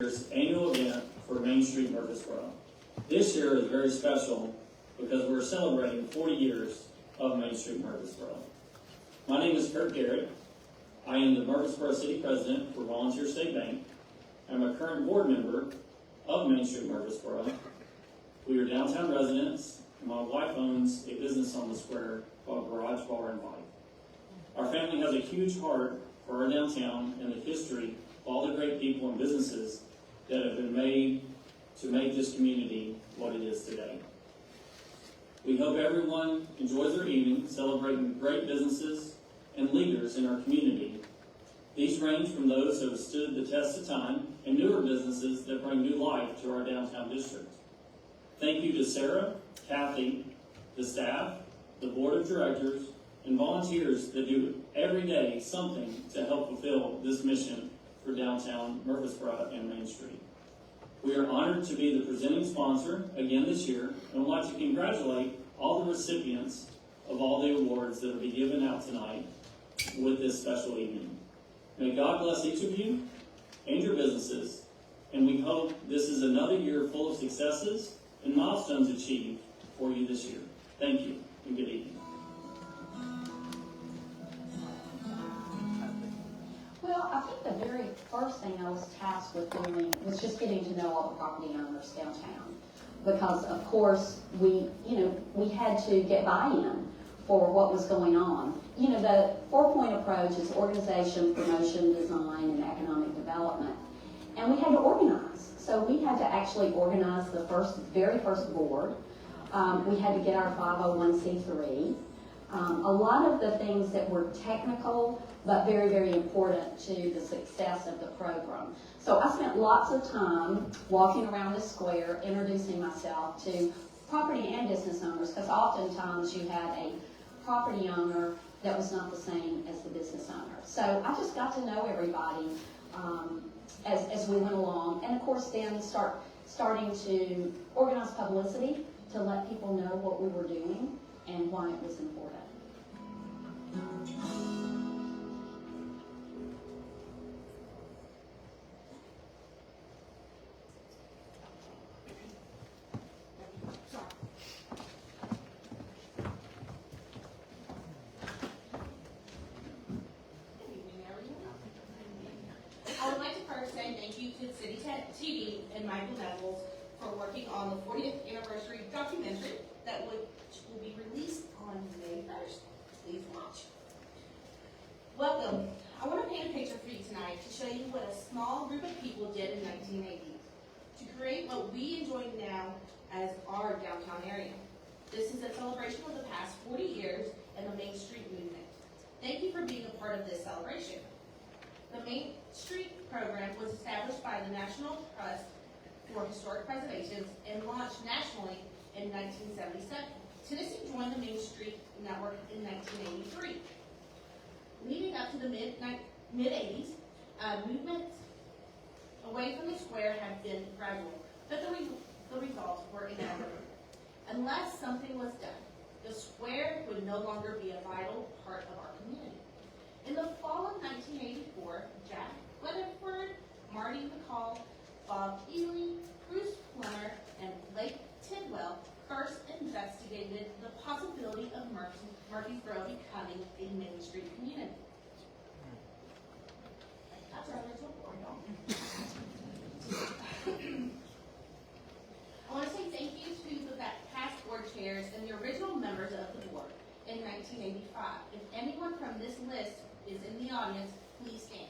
Annual event for Main Street Murfreesboro. This year is very special because we're celebrating 40 years of Main Street Murfreesboro. My name is Kurt Garrett. I am the Murfreesboro City President for Volunteer State Bank. I'm a current board member of Main Street Murfreesboro. We are downtown residents, and my wife owns a business on the square called Garage Bar and Bike. Our family has a huge heart for our downtown and the history of all the great people and businesses that have been made to make this community what it is today. We hope everyone enjoys their evening celebrating great businesses and leaders in our community. These range from those who have stood the test of time and newer businesses that bring new life to our downtown district. Thank you to Sarah, Kathy, the staff, the board of directors, and volunteers that do every day something to help fulfill this mission for downtown Murfreesboro and Main Street. We are honored to be the presenting sponsor again this year and would like to congratulate all the recipients of all the awards that will be given out tonight with this special evening. May God bless each of you and your businesses, and we hope this is another year full of successes and milestones achieved for you this year. Thank you, and good evening. Well, I think the very first thing I was tasked with doing was just getting to know all the property owners downtown. Because, of course, we had to get buy-in for what was going on. You know, the four-point approach is organization, promotion, design, and economic development. And we had to organize. So we had to actually organize the very first board. We had to get our 501c3. A lot of the things that were technical, but very, very important to the success of the program. So I spent lots of time walking around the square, introducing myself to property and business owners, because oftentimes you had a property owner that was not the same as the business owner. So I just got to know everybody as we went along, and of course then starting to organize publicity to let people know what we were doing and why it was important. I would like to first say thank you to City TV and 𝐼𝐴𝐺𝐻 for working on the 40th anniversary documentary that will be released on May 1st. Please watch. Welcome. I want to paint a picture for you tonight to show you what a small group of people did in 1980 to create what we enjoy now as our downtown area. This is a celebration of the past 40 years and the Main Street movement. Thank you for being a part of this celebration. The Main Street program was established by the National Trust for Historic Preservation and launched nationally in 1977. Tennessee joined the Main Street Network in 1983. Leading up to the mid-80s, movements away from the square have been gradual, but the results were inevitable. Unless something was done, the square would no longer be a vital part of our community. In the fall of 1984, Jack Weatherford, Marty McCall, Bob Ely, Bruce Plummer, and Blake Tidwell first investigated the possibility of Murfreesboro becoming a Main Street community. That's our little board, y'all. I want to say thank you to the past board chairs and the original members of the board in 1985. If anyone from this list is in the audience, please stand.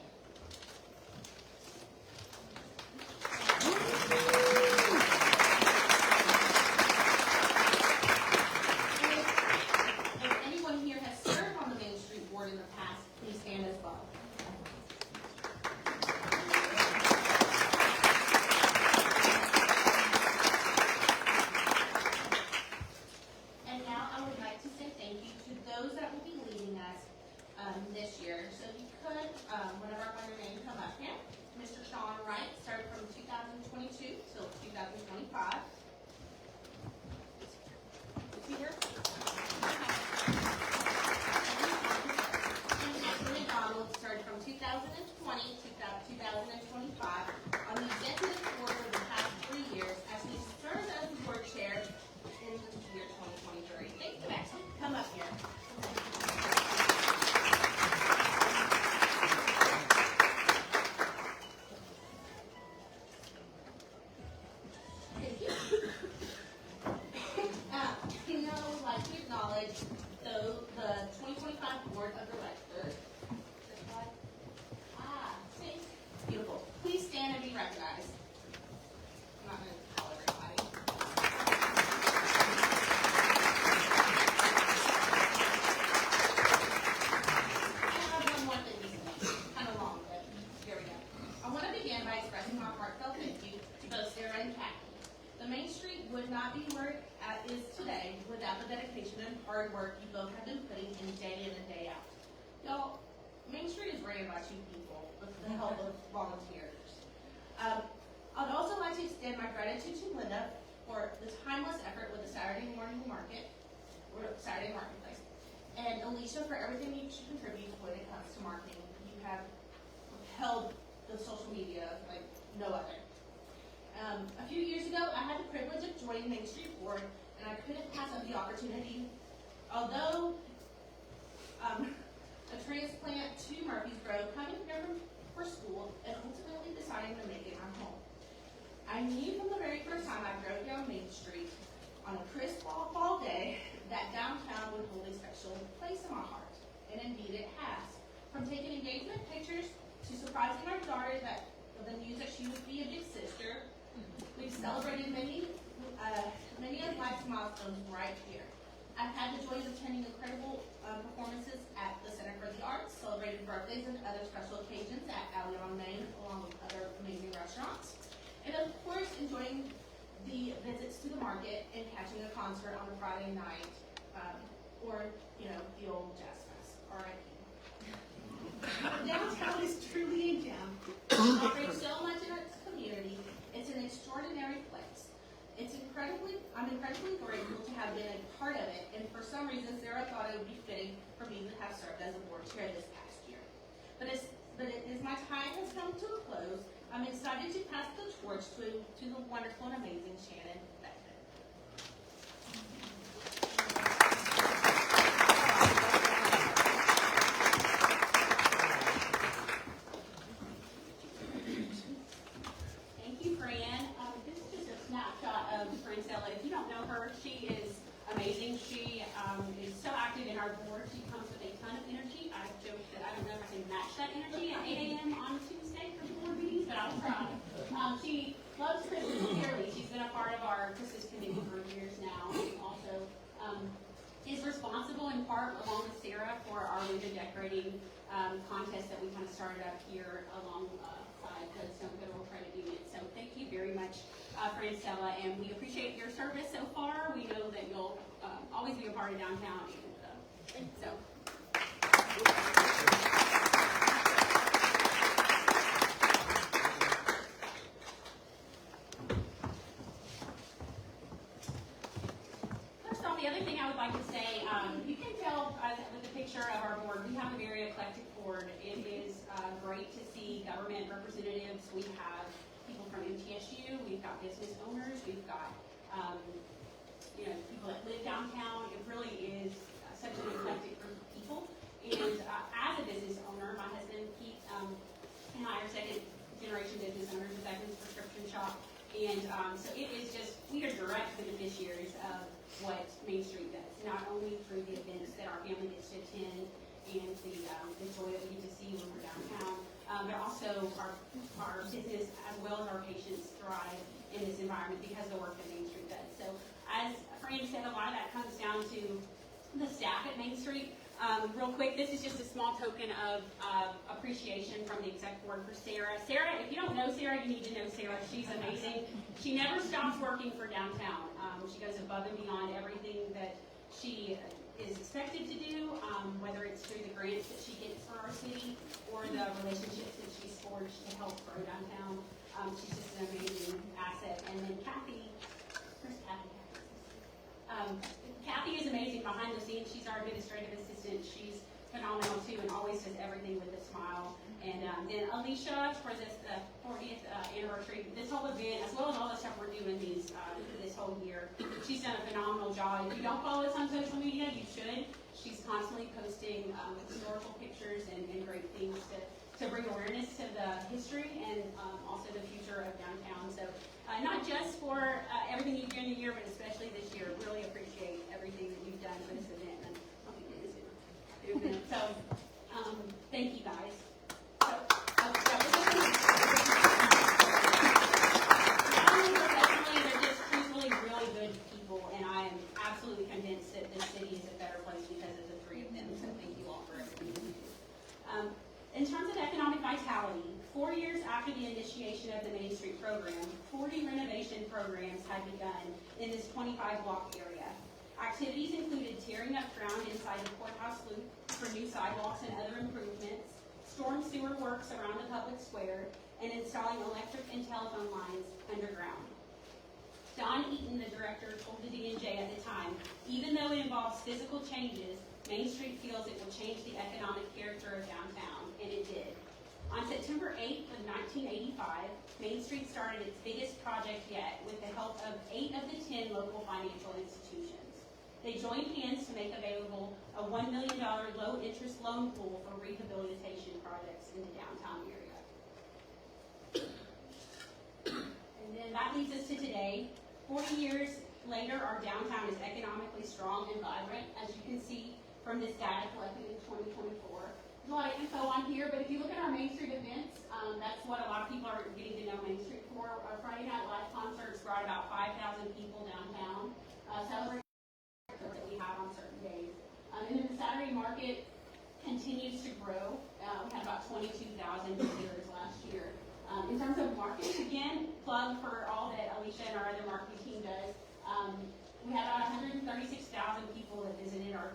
If anyone here has served on the Main Street board in the past, please stand as well. And now I would like to say thank you to those that will be leading us this year. So if you could be recognized. I'm not going to call everybody. I have one more thing to say, kind of long, but here we go. I want to begin by expressing my heartfelt thank you to both Sarah and Kathy. The Main Street would not be where it is today without the dedication and hard work you both have been putting in and day out. Y'all, Main Street is ran by two people with the help of volunteers. I'd also like to extend my gratitude to Linda for the timeless effort with the Saturday morning market, or Saturday marketplace, and Alicia for everything you contribute when it comes to marketing. You have held the social media like no other. A few years ago, I had the privilege of joining Main Street Board, and I couldn't pass up the opportunity. Although a transplant to Murfreesboro, coming here for school, and ultimately deciding to make it my home. I knew from the very first time I drove down Main Street on a crisp fall day that downtown would hold a special place in my heart, and indeed it has. From taking engagement pictures to surprising our daughter with the news that she would be a big sister, we've celebrated many of life's milestones right here. I've had the joy of attending incredible performances at the Center for the Arts, celebrating birthdays and other special occasions at RION, Maine, along with other amazing restaurants. And of course, enjoying the visits to the market and catching a concert on a Friday night, or, the old jazz fest, R.I.P. Downtown is truly a gem. It offers so much in its community. It's an extraordinary place. I'm incredibly grateful to have been a part of it, and for some reason, Sarah thought it would be fitting for me to have served as a board chair this past year. But as my time has come to a close, I'm excited to pass the torch to the wonderful and amazing Shannon Beckman. Thank you, Fran. This is just a snapshot of Francella. If you don't know her, she is amazing. She is so active in our board. She comes with a ton of energy. I joke that I don't know if I can match that energy at 8 a.m. on Tuesday for board meetings, but I'll try. She loves Christmas dearly. She's been a part of our Christmas committee for years now. She also is responsible in part, along with Sarah, for our window decorating contest that we kind of started up here alongside the Stone Federal Credit Union. So thank you very much, Francella, and we appreciate your service so far. We know that you'll always be a part of downtown. And so. First off, the other thing I would like to say, you can tell with the picture of our board, we have a very eclectic board. It is great to see government representatives. We have people from MTSU, we've got business owners, we've got people that live downtown. It really is such an eclectic group of people. And as a business owner, my husband Pete and I are second generation business owners of Beckman's Prescription Shop. And so it is just, we are direct beneficiaries of what Main Street does, not only through the events that our family gets to attend and the joy that we get to see when we're downtown, but also our business as well as our patients thrive in this environment because of the work that Main Street does. So as Fran said, a lot of that comes down to the staff at Main Street. Real quick, this is just a small token of appreciation from the exec board for Sarah. Sarah, if you don't know Sarah, you need to know Sarah. She's amazing. She never stops working for downtown. She goes above and beyond everything that she is expected to do, whether it's through the grants that she gets for our city or the relationships that she's forged to help grow downtown. She's just an amazing asset. And then Kathy, where's Kathy? Kathy is amazing behind the scenes. She's our administrative assistant. She's phenomenal too and always does everything with a smile. And then Alicia, for this 40th anniversary, this whole event, as well as all the stuff we're doing this whole year, she's done a phenomenal job. If you don't follow us on social media, you should. She's constantly posting historical pictures and great things to bring awareness to the history and also the future of downtown. So not just for everything you do in the year, but especially this year. Really appreciate everything that you've done for this event. And I'll be doing this event. So thank you guys. So, program, 40 renovation programs had begun in this 25-block area. Activities included tearing up ground inside the courthouse loop for new sidewalks and other improvements, storm sewer works around the public square, and installing electric and telephone lines underground. Don Eaton, the director, told the D&J at the time, even though it involves physical changes, Main Street feels it will change the economic character of downtown, and it did. On September 8th of 1985, Main Street started its biggest project yet with the help of 8 of the 10 local financial institutions. They joined hands to make available a $1 million low-interest loan pool for rehabilitation projects in the downtown area. And then that leads us to today. 40 years later, our downtown is economically strong and vibrant, as you can see from this data collected in 2024. There's a lot of info on here, but if you look at our Main Street events, that's what a lot of people are getting to know Main Street for. Our Friday Night Live concerts brought about 5,000 people downtown, celebrating that we have on certain days. And then the Saturday market continues to grow. We had about 22,000 visitors last year. In terms of marketing, again, plug for all that Alicia and our other marketing team does. We had about 136,000 people that visited our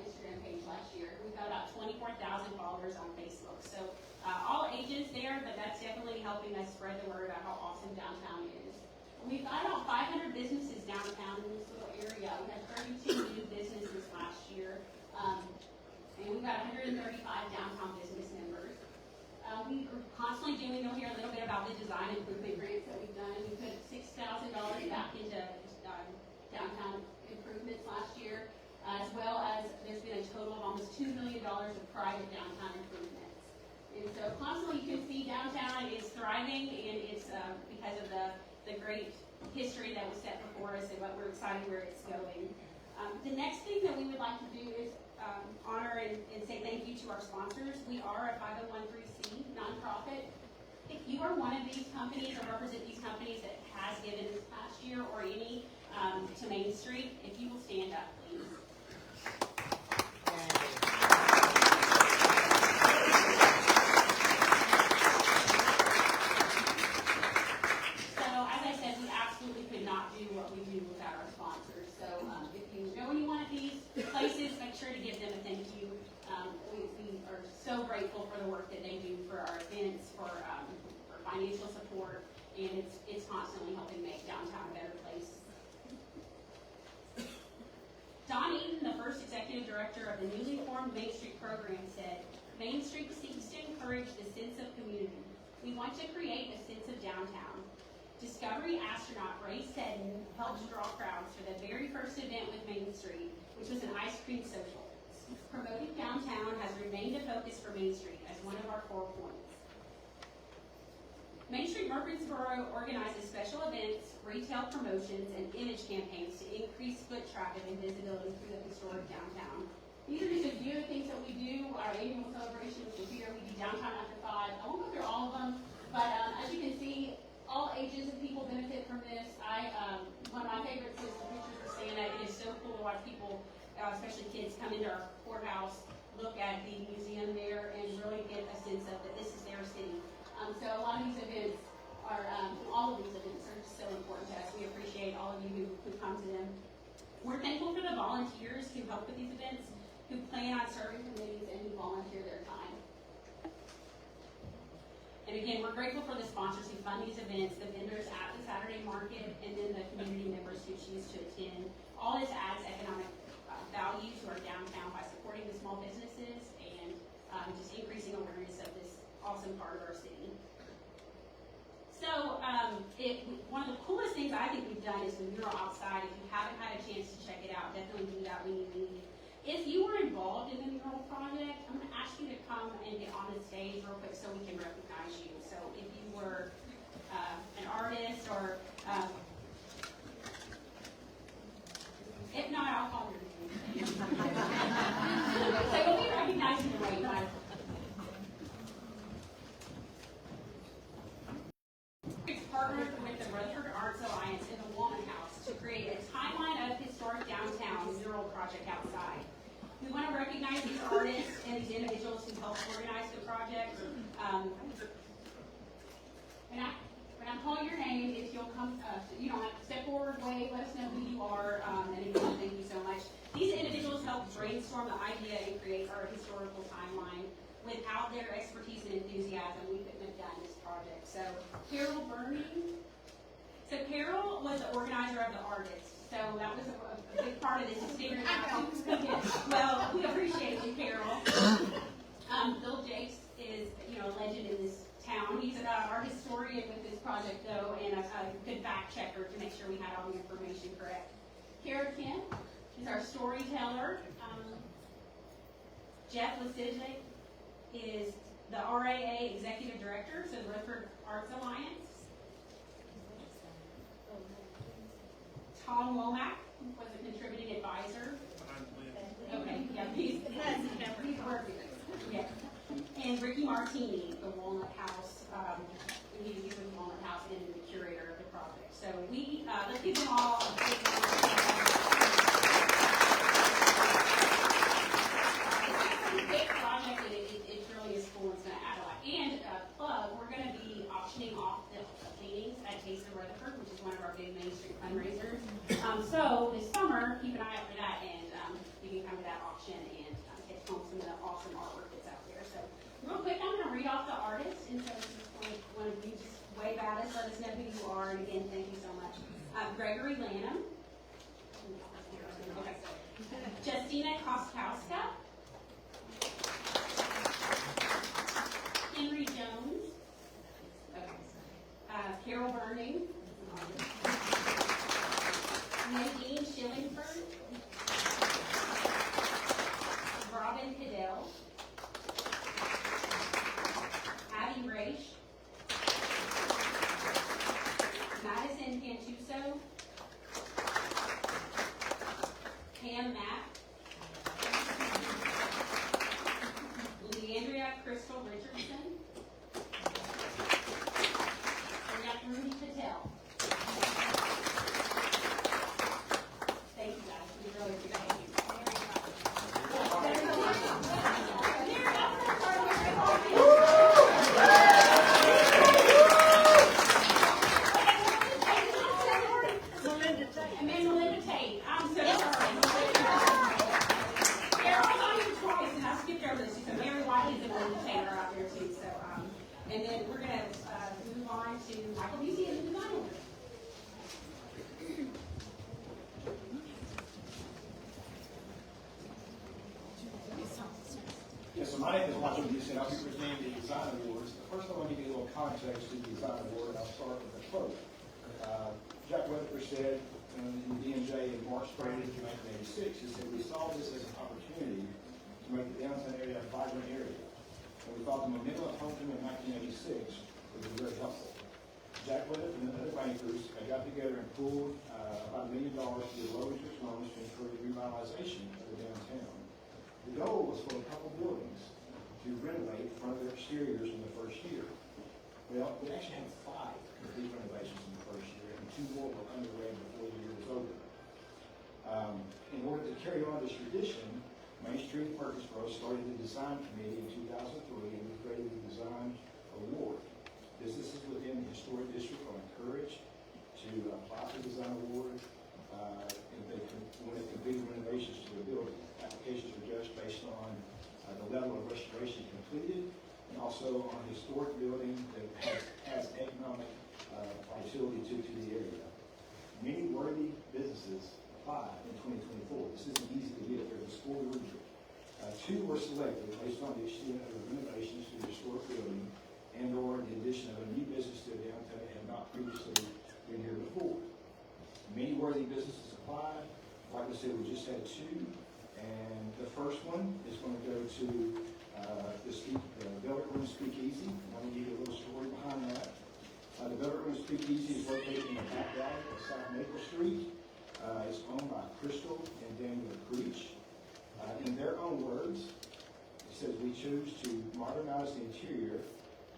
Instagram page last year. We've got about 24,000 followers on Facebook. So all ages there, but that's definitely helping us spread the word about how awesome downtown is. We've got about 500 businesses downtown in this little area. We had 32 new businesses last year. And we've got 135 downtown business members. We are constantly doing, you'll hear a little bit about the design improvement grants that we've done. We put $6,000 back into downtown improvements last year, as well as there's been a total of almost $2 million of private downtown improvements. And so constantly you can see downtown is thriving, and it's because of the great history that was set before us and what we're excited where it's going. The next thing that we would like to do is honor and say thank you to our sponsors. We are a 501(c) nonprofit. If you are one of these companies or represent these companies that has given this past year or any to Main Street, if you will stand up, please. Do what we do without our sponsors. So if you know anyone at these places, make sure to give them a thank you. We are so grateful for the work that they do for our events, for financial support, and it's constantly helping make downtown a better place. Don Eaton, the first executive director of the newly formed Main Street program, said, "Main Street seeks to encourage the sense of community. We want to create a sense of downtown. Discovery astronaut Ray Seddon helped draw crowds for the very first event with Main Street, which was an ice cream social. Promoting downtown has remained a focus for Main Street as one of our 4 points. Main Street Murfreesboro organizes special events, retail promotions, and image campaigns to increase foot traffic and visibility through the historic downtown. These are just a few of the things that we do. Our annual celebration, which is here, we do downtown after 5. I won't go through all of them, but as you can see, all ages of people benefit from this. One of my favorites is the pictures of Santa. It is so cool to watch people, especially kids, come into our courthouse, look at the museum there, and really get a sense of that this is their city. So a lot of these events are, all of these events are just so important to us. We appreciate all of you who come to them. We're thankful for the volunteers who help with these events, who plan on serving committees, and who volunteer their time. And again, we're grateful for the sponsors who fund these events, the vendors at the Saturday market, and then the community members who choose to attend. All this adds economic value to our downtown by supporting the small businesses and just increasing awareness of this awesome part of our city. So one of the coolest things I think we've done is the mural outside. If you haven't had a chance to check it out, definitely do that when you leave. If you were involved in the mural project, I'm going to ask you to come and get on the stage real quick so we can recognize you. So if you were an artist or, if not, I'll call your name. So you'll be recognized in the way, guys. It's partnered with the Rutherford Arts Alliance and the Walnut House to create a timeline of historic downtown mural project outside. We want to recognize these artists and these individuals who helped organize the project. Renee? call your name. If you'll come, you don't have to step forward, wave, let us know who you are, and again, thank you so much. These individuals helped brainstorm the idea and create our historical timeline. Without their expertise and enthusiasm, we couldn't have done this project. So, Carol Burning. So, Carol was the organizer of the artists. So, that was a big part of this, is figuring out who. Well, we appreciate you, Carol. Bill Jakes is, a legend in this town. He's our historian with this project, though, and a good fact checker to make sure we had all the information correct. Kara Kent is our storyteller. Jeff 𝐿.C is the RAA Executive Director, so the Rutherford Arts Alliance. Tom Womack was a contributing advisor. Okay, yeah, he's working. Yeah. And Ricky Martini, the Walnut House, he's with the Walnut House and the curator of the project. So let's give them all a big project, and it really is cool. It's going to add a lot. And plug, we're going to be auctioning off the paintings at Taste of Rutherford, which is one of our big Main Street fundraisers. So this summer, keep an eye out for that, and you can come to that auction and take home some of the awesome artwork that's out there. So real quick, I'm going to read off the artists, and so one of you just wave at us, let us know who you are, and again, thank you so much. Gregory Lanham. Okay. Justina 𝐾𝐨𝐮𝐧. Henry Jones. Okay. Carol Burning. Nadine Schillingford. Robin Cadell. Abby Raish. Madison Pantuso. Pam Mack. Leandria Crystal Richardson. We got Rudy Patel. Thank you guys. We really appreciate you. And then Melinda Tate. I'm so sorry. Carol's on here twice, and I skipped over this. She said Mary Whiteley's and Melinda Tate are out there too. So, and then we're going to move on to Michael Busey and the design order. Yes, so my name is Michael Busey, and I'll be presenting the design awards. First, I want to give you a little context to the design award, and I'll start with a quote. Jack Weatherford said in the D&J in March 30th, 1986, he said, "We saw this as an opportunity to make the downtown area a vibrant area. And we thought the momentum of homecoming in 1986 would be very helpful." Jack Weatherford and other bankers got together and pooled about $1 million to do low-interest loans to encourage revitalization of the downtown. The goal was for a couple buildings to renovate front of their exteriors in the first year. Well, we actually had 5 complete renovations in the first year, and 2 more were underway before the year was over. In order to carry on this tradition, Main Street Murfreesboro started the design committee in 2003, and we created the design award. Businesses within the historic district are encouraged to apply for the design award if they want to complete renovations to the building. Applications are judged based on the level of restoration completed, and also on a historic building that has economic vitality to the area. Many worthy businesses applied in 2024. This isn't easy to get. There's a score rubric. 2 were selected based on the extent of the renovations to the historic building and/or the addition of a new business to the downtown that had not previously been here before. Many worthy businesses applied. Like I said, we just had 2. And the first one is going to go to the Billiard Room Speakeasy. I'm going to give you a little story behind that. The Billiard Room Speakeasy is located in the back alley of South Maple Street. It's owned by Crystal and Daniel Creech. In their own words, it says, "We chose to modernize the interior.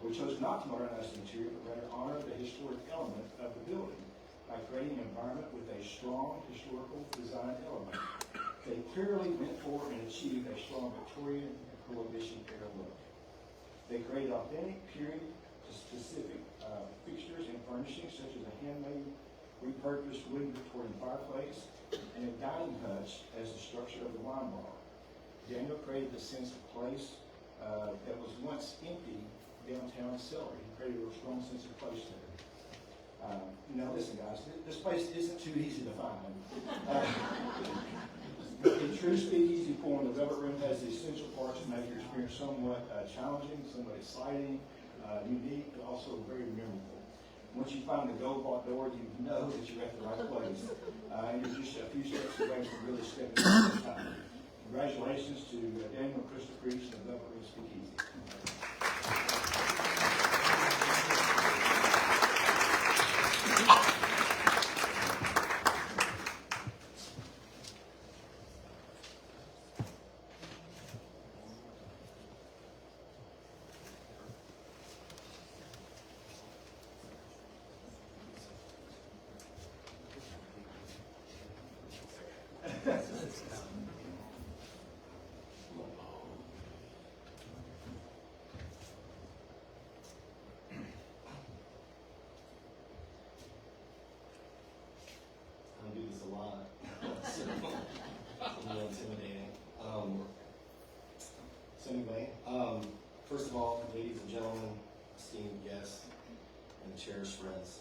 We chose not to modernize the interior, but rather honor the historic element of the building by creating an environment with a strong historical design element. They clearly went for and achieved a strong Victorian and Prohibition era look. They created authentic, period-specific fixtures and furnishings such as a handmade, repurposed wood Victorian fireplace and a dining hutch as the structure of the wine bar. Daniel created a sense of place that was once empty downtown Celery. He created a strong sense of place there. Now listen guys, this place isn't too easy to find. The true speakeasy pour in the Velvet Room has the essential parts that make your experience somewhat challenging, somewhat exciting, unique, but also very memorable. Once you find the gold vault door, you know that you're at the right place. And you're just a few steps away from really stepping into the time. Congratulations to Daniel and Crystal Crease and the Velvet Room Speakeasy. First of all, ladies and gentlemen, esteemed guests, and cherished friends,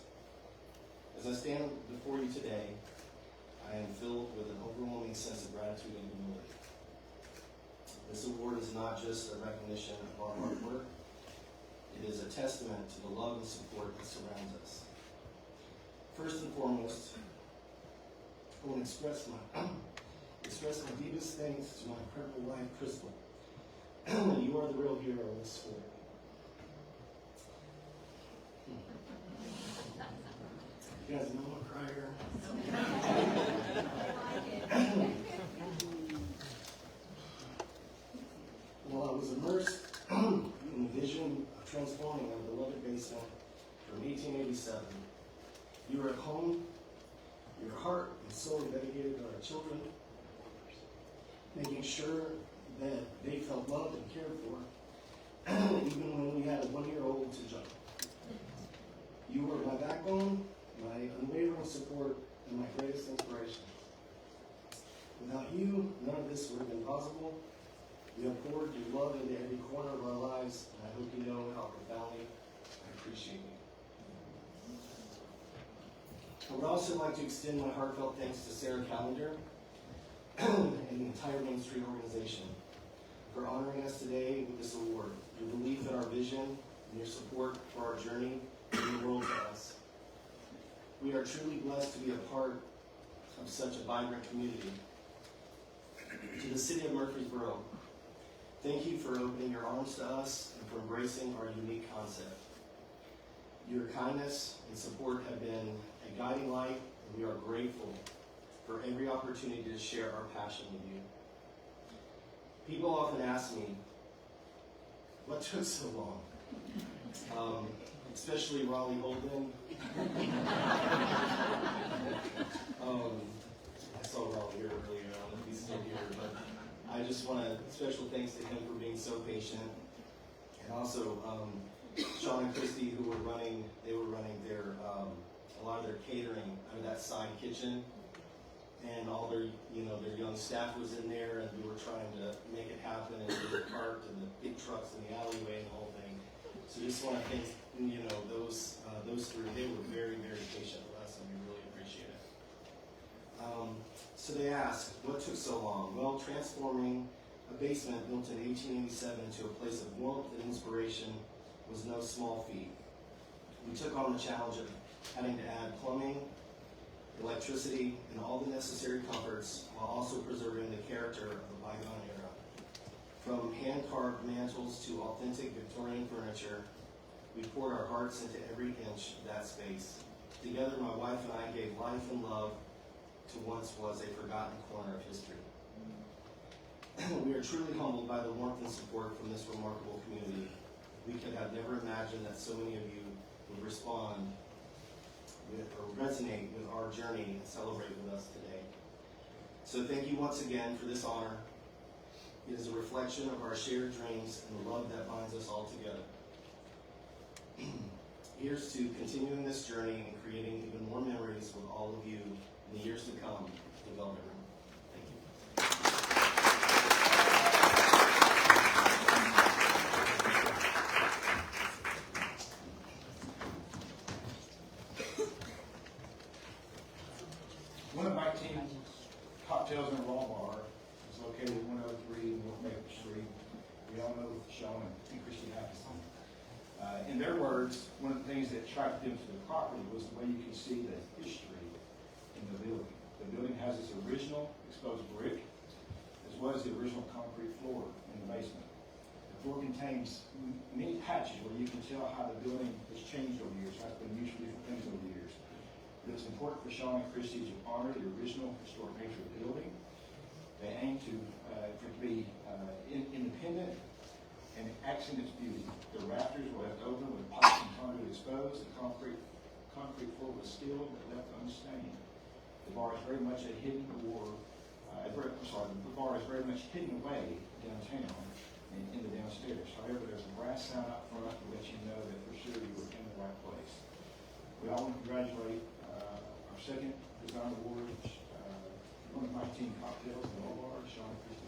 as I stand before you today, I am filled with an overwhelming sense of gratitude and humility. This award is not just a recognition of our hard work, it is a testament to the love and support that surrounds us. First and foremost, I want to express my deepest thanks to my incredible wife, Crystal. You are the real hero of this story. You guys know I'm a crier. While I was immersed in the vision of transforming our beloved basement from 1887, you were at home, your heart and soul dedicated to our children, making sure that they felt loved and cared for, even when we had a 1-year-old to juggle. You were my backbone, my unwavering support, and my greatest inspiration. Without you, none of this would have been possible. You have poured your love into every corner of our lives, and I hope you know how profoundly I appreciate you. I would also like to extend my heartfelt thanks to Sarah Callender and the entire Main Street organization for honoring us today with this award. Your belief in our vision and your support for our journey mean the world to us. We are truly blessed to be a part of such a vibrant community. To the city of Murfreesboro, thank you for opening your arms to us and for embracing our unique concept. Your kindness and support have been a guiding light, and we are grateful for every opportunity to share our passion with you. People often ask me, what took so long? Especially Raleigh Holden. I saw Raleigh here earlier, I don't know if he's still here, but I just want a special thanks to him for being so patient. And also, Sean and Christy, who were running their, a lot of their catering out of that side kitchen. And all their young staff was in there, and we were trying to make it happen, and we were parked, and the big trucks in the alleyway and the whole thing. So just want to thank, those three. They were very, very patient with us, and we really appreciate it. So they asked, what took so long? Well, transforming a basement built in 1887 into a place of warmth and inspiration was no small feat. We took on the challenge of having to add plumbing, electricity, and all the necessary comforts while also preserving the character of the bygone era. From hand-carved mantels to authentic Victorian furniture, we poured our hearts into every inch of that space. Together, my wife and I gave life and love to once was a forgotten corner of history. We are truly humbled by the warmth and support from this remarkable community. We could have never imagined that so many of you would respond or resonate with our journey and celebrate with us today. So thank you once again for this honor. It is a reflection of our shared dreams and the love that binds us all together. Here's to continuing this journey and creating even more memories with all of you in the years to come with Velvet Room. Thank you. One of my team cocktails in a raw bar is located at 103 North Maple Street. We all know Sean and Christy Atkinson. In their words, one of the things that attracted them to the property was the way you can see the history in the building. The building has its original exposed brick, as well as the original concrete floor in the basement. The floor contains many patches where you can tell how the building has changed over the years, how it's been used for different things over the years. But it's important for Sean and Christy to honor the original historic nature of the building. They aim for it to be independent and accent its beauty. The rafters were left open with pipes and conduit exposed. The concrete floor was steel but left unstained. The bar is very much a hidden award. The bar is very much hidden away downtown and in the downstairs. However, there's a brass sound out front to let you know that for sure you were in the right place. We all want to congratulate our second design award, one of my team cocktails in the bar, Sean and Christy.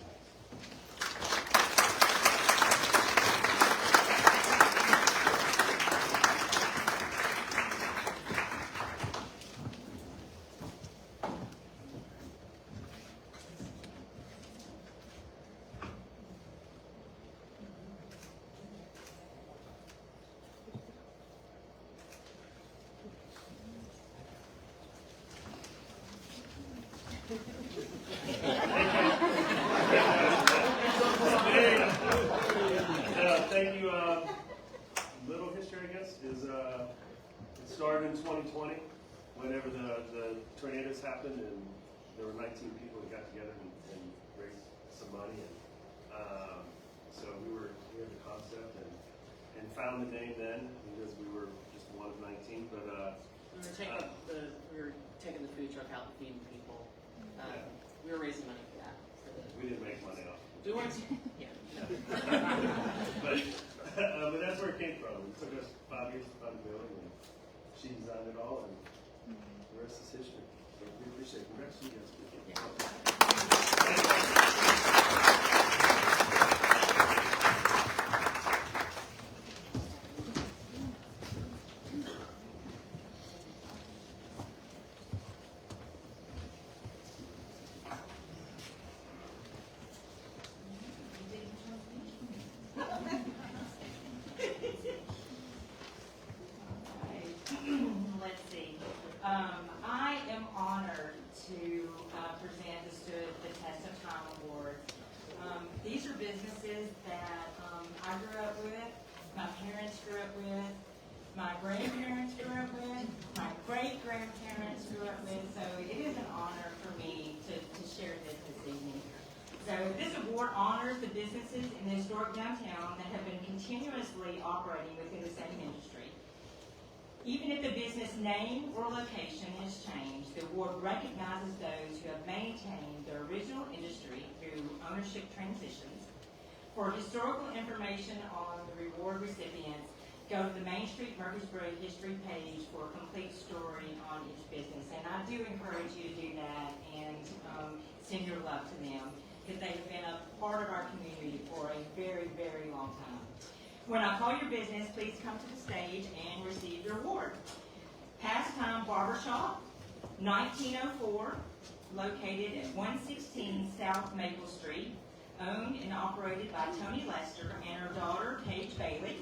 Thank you. Little history, I guess, is it started in 2020, whenever the tornadoes happened, and there were 19 people that got together and raised some money, and so we had the concept and found the name then because we were just one of 19. But we were taking the food truck out and feeding people. We were raising money for that. we didn't make money off it. We weren't. Yeah. But that's where it came from. It took us 5 years to find the building, and she designed it all, and the rest is history. So we appreciate it. Congrats to you guys. Let's see. I am honored to present the Stood the Test of Time Award. These are businesses that I grew up with, my parents grew up with, my grandparents grew up with, my great-grandparents grew up with, so it is an honor for me to share this evening. So this award honors the businesses in the historic downtown that have been continuously operating within the same industry. Even if the business name or location has changed, the award recognizes those who have maintained their original industry through ownership transitions. For historical information on the reward recipients, go to the Main Street Murfreesboro history page for a complete story on each business. And I do encourage you to do that and send your love to them, because they've been a part of our community for a very, very long time. When I call your business, please come to the stage and receive your award. Pastime Barbershop, 1904, located at 116 South Maple Street, owned and operated by Tony Lester and her daughter, 𝐾𝐸𝐿.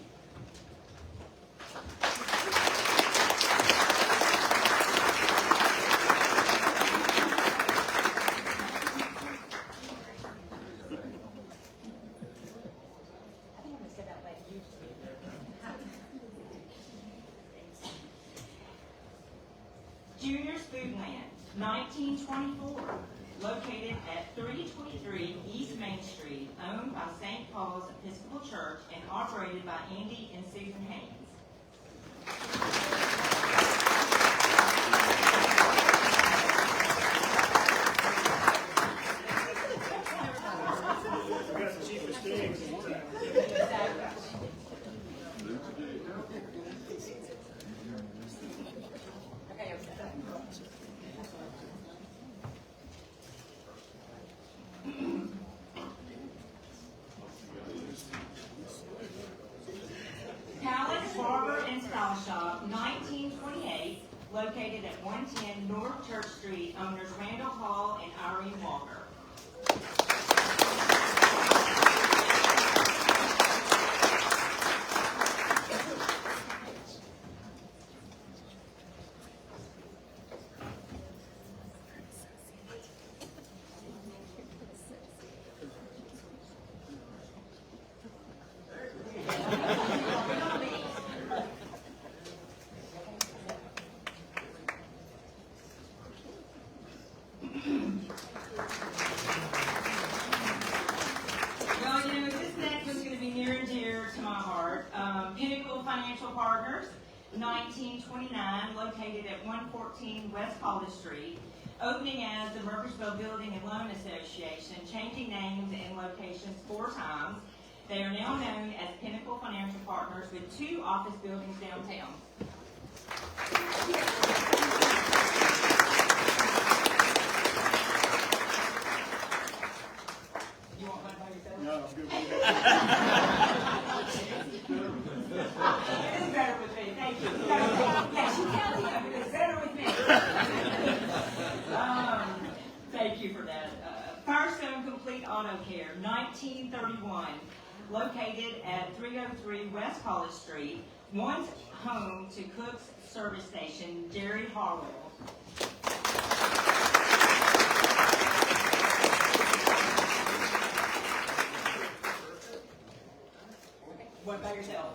Junior's Foodland, 1924, located at 323 East Main Street, owned by St. Paul's Episcopal Church and operated by Andy and Susan Haynes. We got the cheapest things. located at 110 North Church Street, owners Randall Hall and Irene Walker. Pinnacle Financial Partners, 1929, located at 114 West Holden Street, opening as the Murfreesboro Building and Loan Association, changing names and locations 4 times. They are now known as Pinnacle Financial Partners with 2 office buildings downtown. You want one by yourself? No, I'm good. It is better with me, thank you. Yes, you can, but it's better with me. Thank you for that. Firestone Complete Auto Care, 1931, located at 303 West College Street, once home to Cook's Service Station, Jerry Harwell. What about yourself?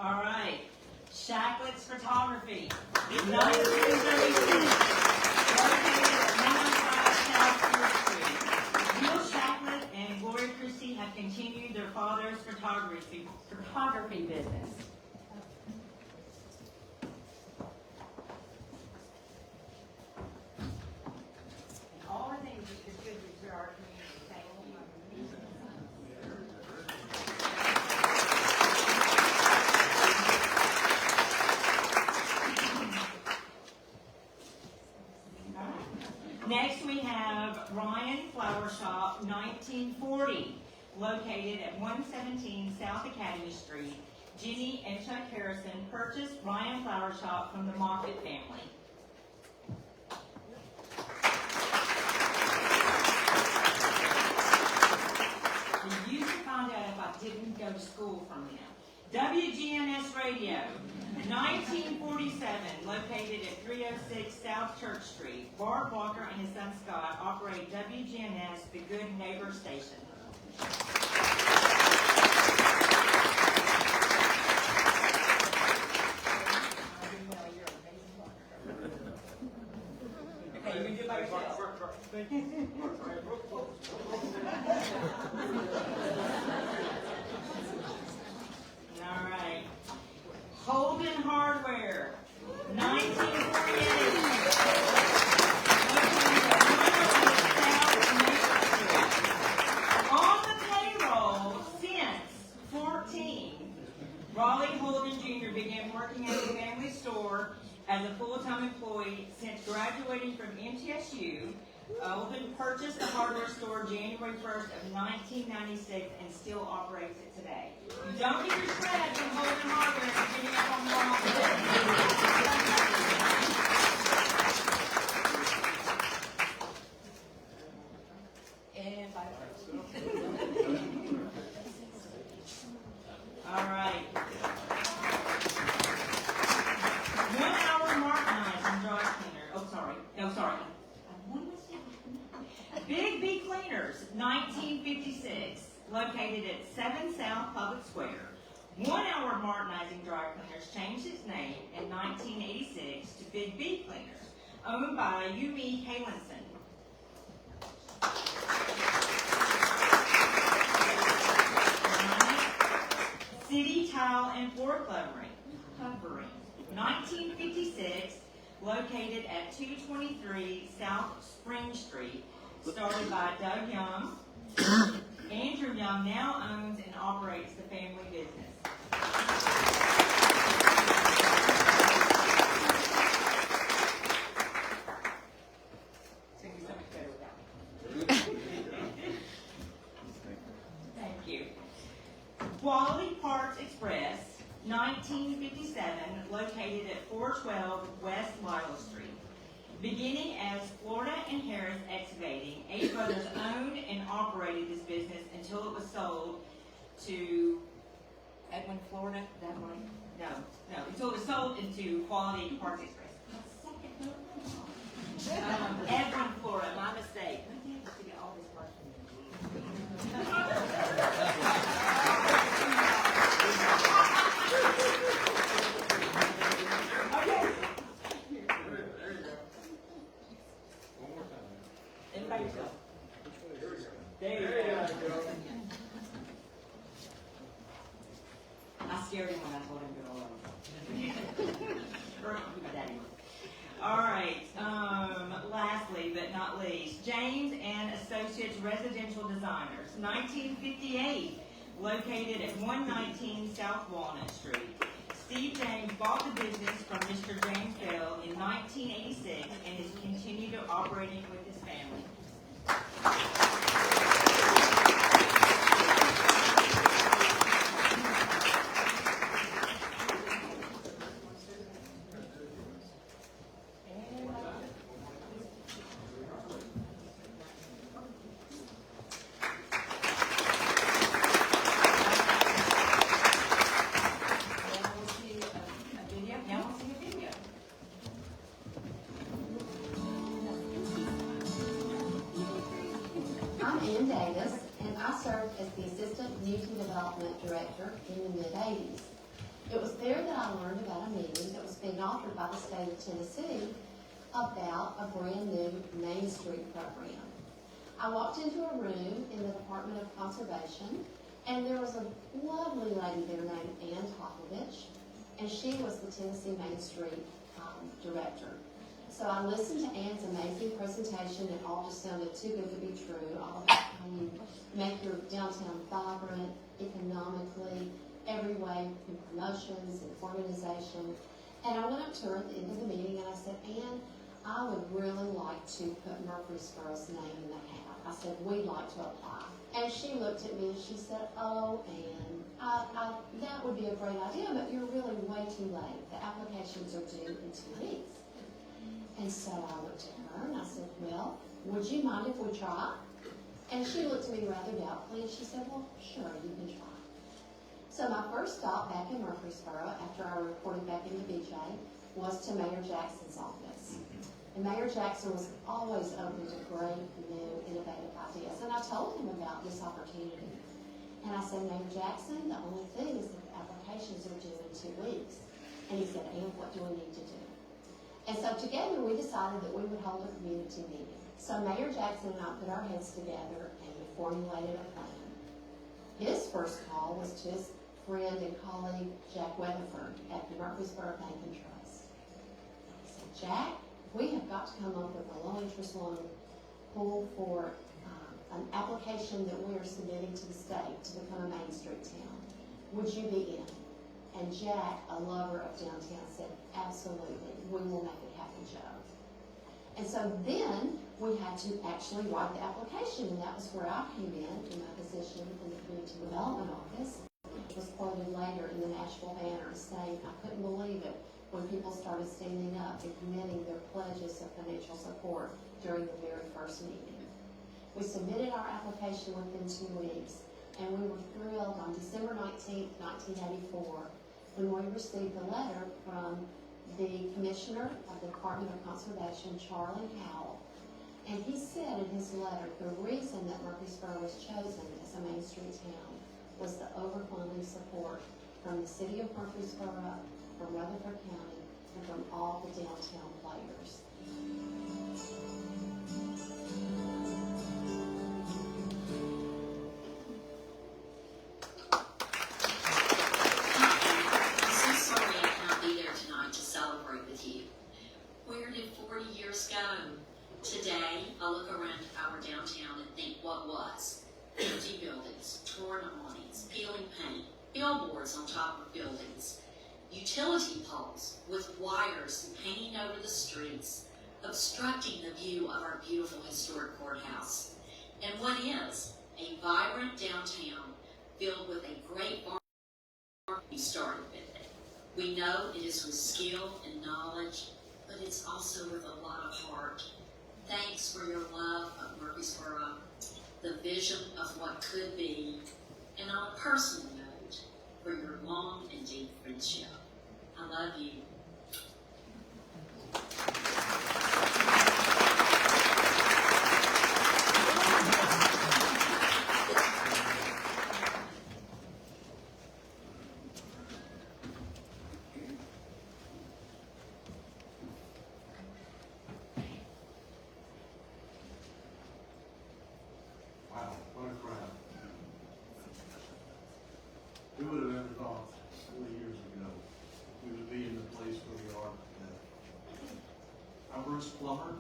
All right. Shacklett's Photography, 1936, located at 105 South 4th Street. Bill Shacklett and Gloria Christie have continued their father's photography business. All the things that contribute to our community. Thank you. Next we have RION Flower Shop, 1940, located at 117 South Academy Street. Jenny and Chuck Harrison purchased RION Flower Shop from the Market family. You used to find out if I didn't go to school from them. WGNS Radio, 1947, located at 306 South Church Street. Barb Walker and his son Scott operate WGNS, the Good Neighbor Station. Okay, you can do it by yourself. All right. Holden Hardware, 1948. On the payroll since 14, Raleigh Holden Jr. began working at the family store as a full-time employee. Since graduating from MTSU, Holden purchased the hardware store January 1st of 1996 and still operates it today. You don't get your spread from Holden Hardware and getting up on the wrong and bye. All right. 1 hour Mark Knives and dry cleaner. Oh, sorry. No, sorry. Big B Cleaners, 1956, located at 7 South Public Square. 1 Hour Martinizing Dry Cleaners changed its name in 1986 to Big B Cleaners, owned by 𝐒𝐭𝐫𝐿. City Tile and Floor Covering, 1956, located at 223 South Spring Street, started by Doug Young. Andrew Young now owns and operates the family business. So much better without me. Thank you. Quality Parts Express, 1956. located at 412 West Lyle Street. Beginning as Florida and Harris Excavating, Eight Brothers owned and operated this business until it was sold to Edwin, Florida, that one? No, until it was sold into Quality Parts Express. Edwin, Florida, my mistake. I need to get all this parts Okay. One more time. Everybody go. There you go. I scared him when I told him to go alone. Or my daddy. All right. Lastly, but not least, James and Associates Residential Designers, 1958, located at 119 South Walnut Street. Steve James bought the business from Mr. James Bell in 1986 and has continued operating with his family. Director in the mid-'80s. It was there that I learned about a meeting that was being offered by the state of Tennessee about a brand new Main Street program. I walked into a room in the Department of Conservation, and there was a lovely lady there named Ann Popovich, and she was the Tennessee Main Street director. So I listened to Ann's amazing presentation. It all just sounded too good to be true. All about how you make your downtown vibrant, economically, every way, in promotions and organization. And I went up to her at the end of the meeting and I said, Ann, I would really like to put Murfreesboro's name in the hat. I said, we'd like to apply. And she looked at me and she said, oh, Ann, that would be a great idea, but you're really way too late. The applications are due in 2 weeks. And so I looked at her and I said, well, would you mind if we try? And she looked at me rather doubtfully and she said, well, sure, you can try. So my first stop back in Murfreesboro, after I reported back into BJ, was to Mayor Jackson's office. And Mayor Jackson was always open to great, new, innovative ideas. And I told him about this opportunity. And I said, Mayor Jackson, the only thing is that the applications are due in 2 weeks. And he said, Ann, what do we need to do? And so together we decided that we would hold a community meeting. So Mayor Jackson and I put our heads together and we formulated a plan. His first call was to his friend and colleague, Jack Weatherford, at the Murfreesboro Bank and Trust. He said, Jack, we have got to come up with a low-interest loan pool for an application that we are submitting to the state to become a Main Street town. Would you be in? And Jack, a lover of downtown, said, absolutely, we will make it happen, Joe. And so then we had to actually write the application, and that was where I came in my position in the Community Development Office. It was quoted later in the Nashville Banner saying, I couldn't believe it when people started standing up and committing their pledges of financial support during the very first meeting. We submitted our application within 2 weeks, and we were thrilled on December 19th, 1984, when we received a letter from the Commissioner of the Department of Conservation, Charlie Howell. And he said in his letter, the reason that Murfreesboro was chosen as a Main Street town was the overwhelming support from the City of Murfreesboro, from Rutherford County, and from all the downtown players. Today, I look around our downtown and think what was. Empty buildings, torn awnings, peeling paint, billboards on top of buildings, utility poles with wires hanging over the streets, obstructing the view of our beautiful historic courthouse. And what is a vibrant downtown filled with a great bar. We started with it. We know it is with skill and knowledge, but it's also with a lot of heart. Thanks for your love of Murfreesboro, the vision of what could be, and on a personal note, for your long and deep friendship. I love you. Wow, what a crowd. Who would have ever thought 40 years ago we would be in the place where we are today? I'm Bruce Plummer.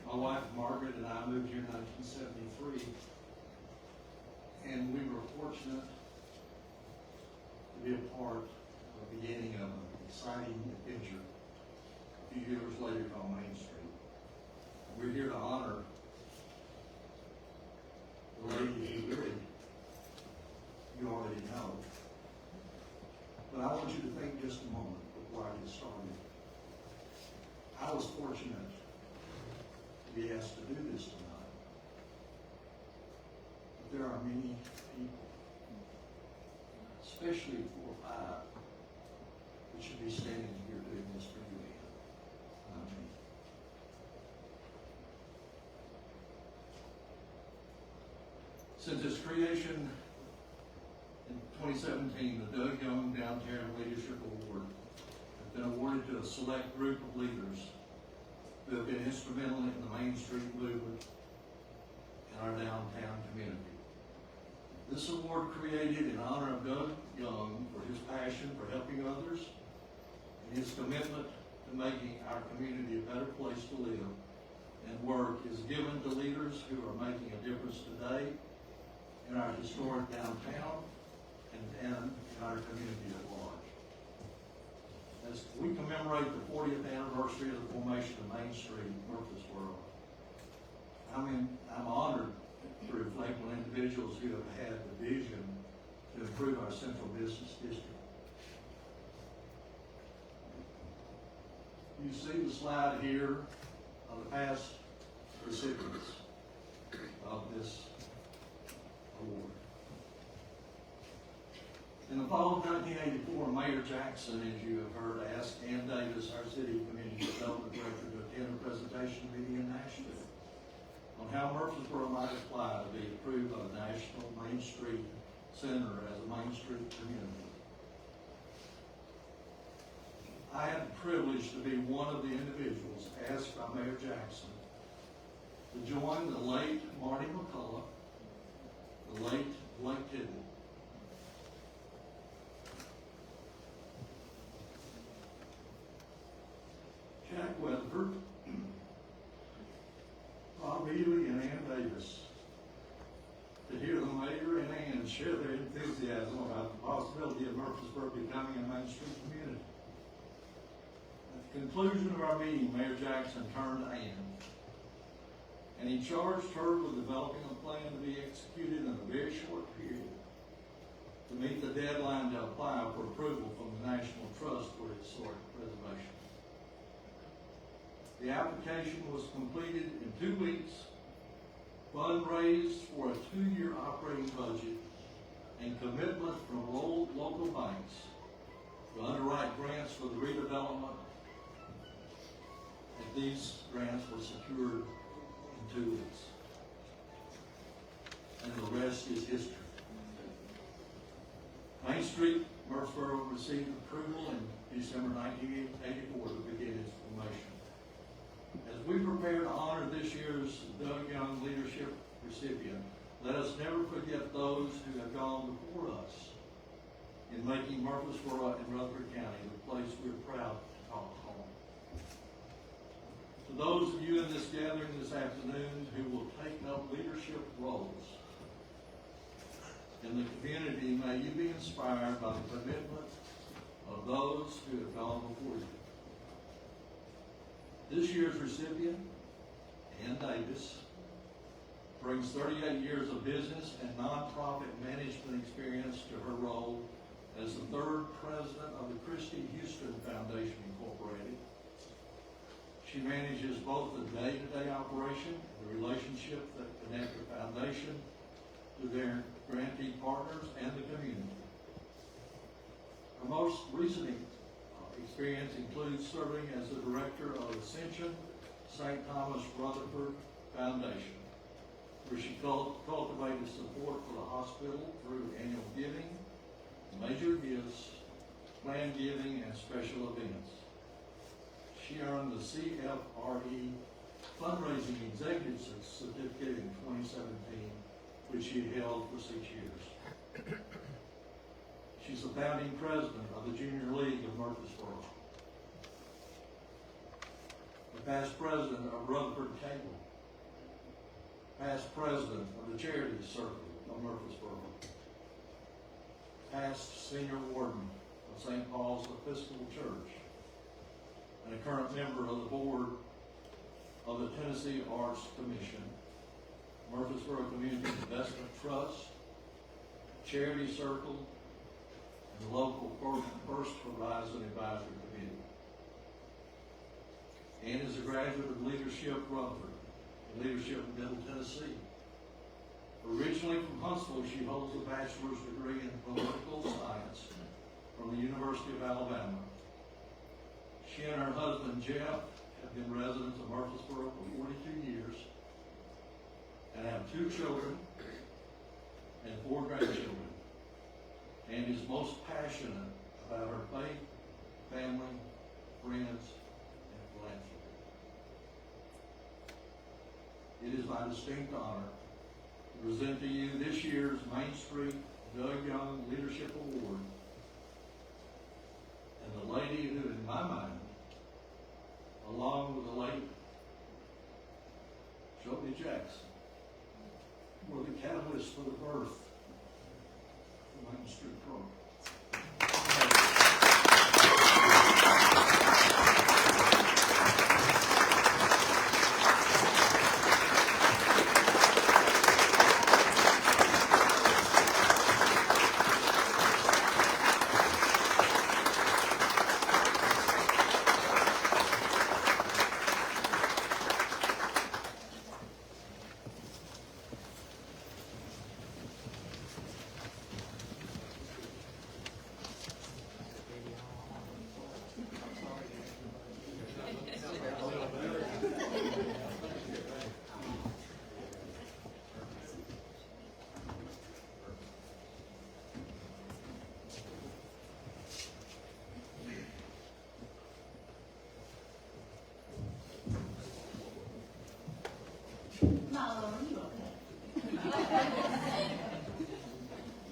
My wife Margaret and I moved here in 1973, and we were fortunate to be a part of the beginning of an exciting adventure a few years later on Main Street. We're here to honor the lady who really you already know. But I want you to think just a moment before I get started. I was fortunate to be asked to do this tonight. But there are many people, especially 4 or 5, that should be standing here doing this for you, not me. Since its creation in 2017, the Doug Young Downtown Leadership Award has been awarded to a select group of leaders who have been instrumental in the Main Street movement in our downtown community. This award created in honor of Doug Young for his passion for helping others and his commitment to making our community a better place to live and work is given to leaders who are making a difference today in our historic downtown and in our community at large. As we commemorate the 40th anniversary of the formation of Main Street, Murfreesboro, I'm honored to reflect on individuals who have had the vision to improve our central business district. You see the slide here of the past recipients of this award. In the fall of 1984, Mayor Jackson, as you have heard, asked Ann Davis, our city community development director, to attend a presentation meeting in Nashville on how Murfreesboro might apply to be approved by the National Main Street Center as a Main Street community. I had the privilege to be one of the individuals asked by Mayor Jackson to join the late Marty McCullough, the late Blake Tidwell, Jack Weatherford, Bob Ely, and Ann Davis to hear the mayor and Ann share their enthusiasm about the possibility of Murfreesboro becoming a Main Street community. At the conclusion of our meeting, Mayor Jackson turned to Ann, and he charged her with developing a plan to be executed in a very short period to meet the deadline to apply for approval from the National Trust for Historic Preservation. The application was completed in 2 weeks, fundraised for a 2-year operating budget, and commitment from local banks to underwrite grants for the redevelopment. And these grants were secured in 2 weeks. And the rest is history. Main Street, Murfreesboro received approval in December 1984 to begin its formation. As we prepare to honor this year's Doug Young Leadership recipient, let us never forget those who have gone before us in making Murfreesboro and Rutherford County the place we're proud to call home. To those of you in this gathering this afternoon who will take up leadership roles in the community, may you be inspired by the commitment of those who have gone before you. This year's recipient, Ann Davis, brings 38 years of business and nonprofit management experience to her role as the third president of the Christy Houston Foundation Incorporated. She manages both the day-to-day operation and the relationship that connect the foundation to their grantee partners and the community. Her most recent experience includes serving as the director of Ascension St. Thomas Rutherford Foundation, where she cultivated support for the hospital through annual giving, major gifts, planned giving, and special events. She earned the CFRE Fundraising Executive Certificate in 2017, which she held for 6 years. She's the founding president of the Junior League of Murfreesboro, the past president of Rutherford Cable, past president of the Charity Circle of Murfreesboro, past senior warden of St. Paul's Episcopal Church, and a current member of the board of the Tennessee Arts Commission, Murfreesboro Community Investment Trust, Charity Circle, and the local First Horizon Advisory Committee. Ann is a graduate of Leadership Rutherford and Leadership Middle Tennessee. Originally from Huntsville, she holds a bachelor's degree in political science from the University of Alabama. She and her husband, Jeff, have been residents of Murfreesboro for 42 years and have 2 children and 4 grandchildren, and is most passionate about her faith, family, friends, and philanthropy. It is my distinct honor to present to you this year's Main Street Doug Young Leadership Award, and the lady who, in my mind, along with the late Joby Jackson, were the catalyst for the birth of the Main Street program.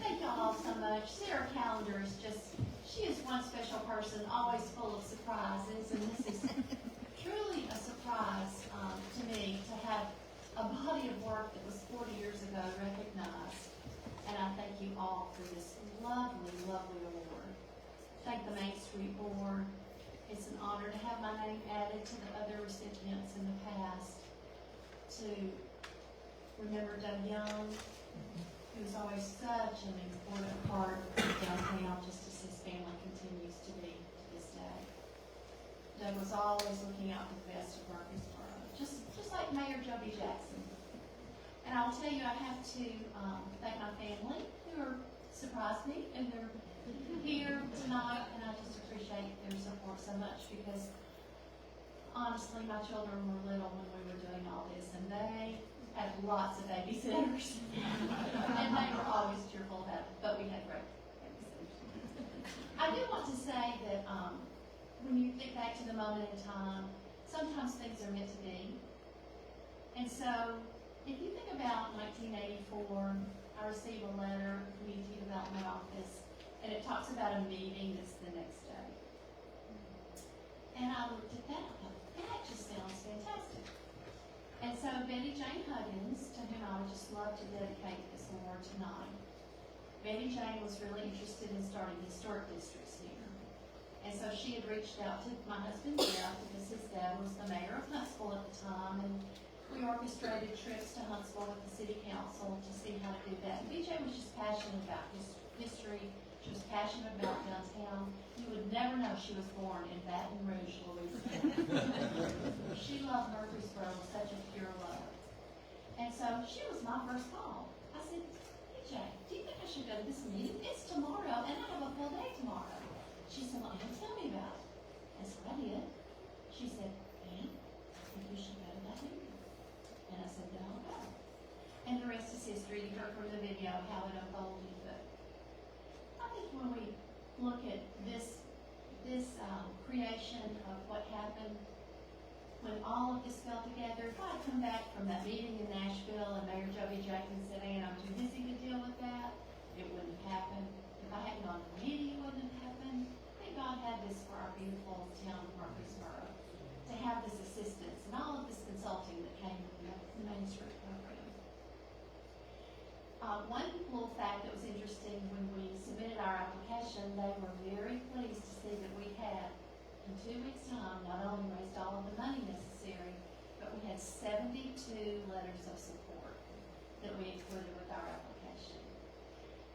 Thank y'all so much. Sarah Calendar is just, she is one special person, always full of surprises, and this is truly a surprise to me to have a body of work that was 40 years ago recognized. And I thank you all for this lovely, lovely award. Thank the Main Street Board. It's an honor to have my name added to the other recipients in the past. To remember Doug Young, who was always such an important part of downtown, just as his family continues to be to this day. Doug was always looking out for the best of Murfreesboro, just like Mayor Joby Jackson. And I'll tell you, I have to thank my family who surprised me, and they're here tonight, and I just appreciate their support so much because honestly, my children were little when we were doing all this, and they had lots of babysitters, and they were always cheerful about it, but we had great babysitters. I do want to say that when you think back to the moment in time, sometimes things are meant to be. And so, if you think about 1984, I received a letter from the Community Development Office, and it talks about a meeting that's the next day. And I looked at that, and I thought, that just sounds fantastic. And so Betty Jane Huggins, to whom I would just love to dedicate this award tonight, Betty Jane was really interested in starting historic districts here. And so she had reached out to my husband Jeff, because his dad was the mayor of Huntsville at the time, and we orchestrated trips to Huntsville with the city council to see how to do that. And BJ was just passionate about history She was passionate about downtown. You would never know she was born in Baton Rouge, Louisiana. She loved Murfreesboro with such a pure love. And so she was my first call. I said, hey Jay, do you think I should go to this meeting? It's tomorrow, and I have a full day tomorrow. She said, well, tell me about it. I said, I did. She said, Ann, I think you should go to that meeting. And I said, no, I'll go. And the rest is history. You heard from the video how it unfolded. But I think when we look at this creation of what happened, when all of this fell together, if I had come back from that meeting in Nashville and Mayor Joby Jenkins said, Ann, I'm too busy to deal with that, it wouldn't have happened. If I hadn't gone to the meeting, it wouldn't have happened. I think God had this for our beautiful town of Murfreesboro, to have this assistance and all of this consulting that came with the Main Street program. One little fact that was interesting, when we submitted our application, they were very pleased to see that we had, in 2 weeks' time, not only raised all of the money necessary, but we had 72 letters of support that we included with our application.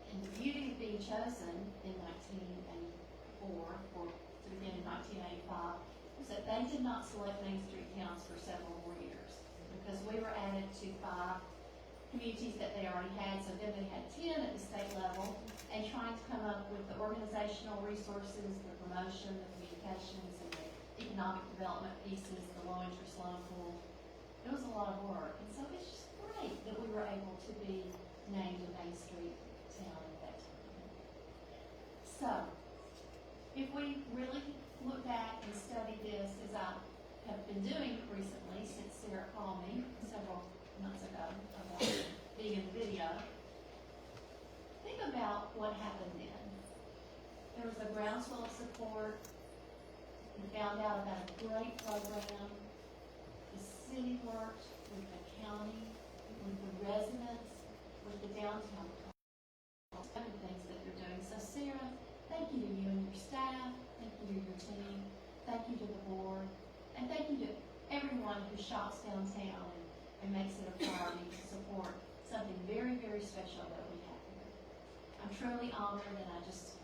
And the beauty of being chosen in 1984, or to begin in 1985, was that they did not select Main Street towns for several more years, because we were added to 5 communities that they already had, so then they had 10 at the state level, and trying to come up with the organizational resources, the promotion, the communications, and the economic development pieces, the low interest loan pool. It was a lot of work, and so it's just great that we were able to be named a Main Street town at that time. So, if we really look back and study this, as I have been doing recently since Sarah called me several months ago about being in the video, think about what happened then. There was a groundswell of support. We found out about a great program. The city worked with the county, with the residents, with the downtown, other things that they're doing. So Sarah, thank you to you and your staff. Thank you to your team. Thank you to the board. And thank you to everyone who shops downtown and makes it a priority to support something very, very special that we have here. I'm truly honored, and I just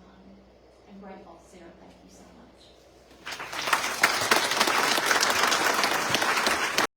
am grateful. Sarah, thank you so much.